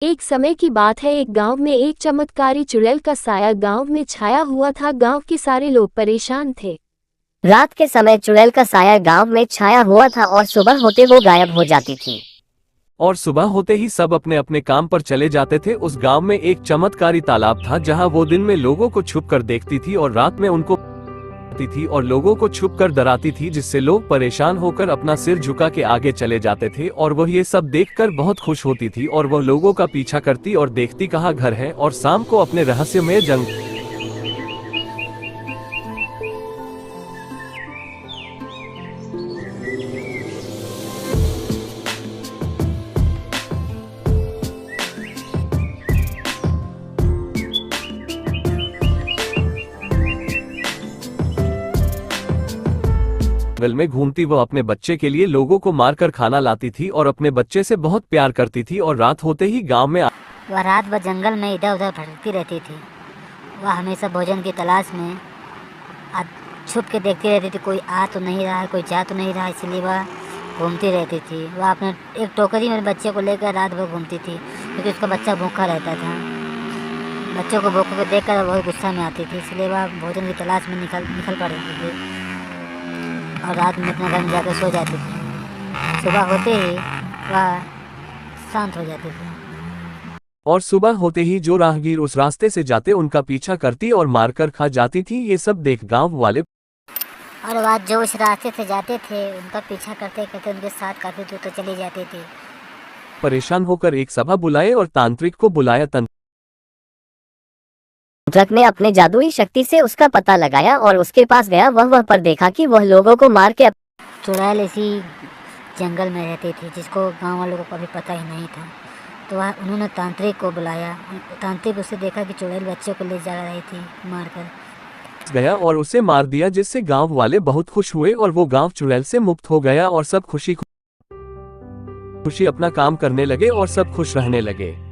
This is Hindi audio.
एक समय की बात है, एक गांव में एक चमत्कारी चुड़ैल का साया गांव में छाया हुआ था। गांव के सारे लोग परेशान थे। रात के समय चुड़ैल का साया गांव में छाया हुआ था और सुबह होते वो गायब हो जाती थी। और सुबह होते ही सब अपने अपने काम पर चले जाते थे। उस गांव में एक चमत्कारी तालाब था जहां वो दिन में लोगों को छुप कर देखती थी और रात में उनको थी और लोगों को छुप कर डराती थी, जिससे लोग परेशान होकर अपना सिर झुका के आगे चले जाते थे। और वह ये सब देखकर बहुत खुश होती थी और वह लोगों का पीछा करती और देखती कहाँ घर है और शाम को अपने रहस्यमय जंगल में घूमती। वह अपने बच्चे के लिए लोगों को मारकर खाना लाती थी और अपने बच्चे से बहुत प्यार करती थी। और रात होते ही गांव में वह रात भर जंगल में इधर उधर भटकती रहती थी। वह हमेशा भोजन की तलाश में छुप के देखती रहती थी, कोई आ तो नहीं रहा है, कोई जा तो नहीं रहा है, इसलिए वह घूमती रहती थी। वह अपने एक टोकरी में बच्चे को लेकर रात भर घूमती थी, क्योंकि उसका बच्चा भूखा रहता था। बच्चों को भूखे को देखकर बहुत गुस्सा में आती थी, इसलिए वह भोजन की तलाश में निकल पड़ती थी और रात में अपने घर में जाकर सो जाती थी। सुबह होते ही वह शांत हो जाती थी। और सुबह होते ही जो राहगीर उस रास्ते से जाते उनका पीछा करती और मारकर खा जाती थी। ये सब देख गांव वाले और वह जो उस रास्ते से जाते थे उनका पीछा करते करते उनके साथ काफी दूर तक चली जाती थी। परेशान होकर एक सभा बुलाए और तांत्रिक को बुलाया। तांत्रिक ने अपने जादुई शक्ति से उसका पता लगाया और उसके पास गया। वह पर देखा कि वह लोगों को मार के चुड़ैल इसी जंगल में रहती थी, जिसको गांव वालों को कभी पता ही नहीं था। तो वह उन्होंने तांत्रिक को बुलाया। तांत्रिक उससे देखा कि चुड़ैल बच्चे को ले जा रही थी मारकर गया और उसे मार दिया, जिससे गांव वाले बहुत खुश हुए और वो गांव चुड़ैल से मुक्त हो गया और सब खुशी खुशी अपना काम करने लगे और सब खुश रहने लगे।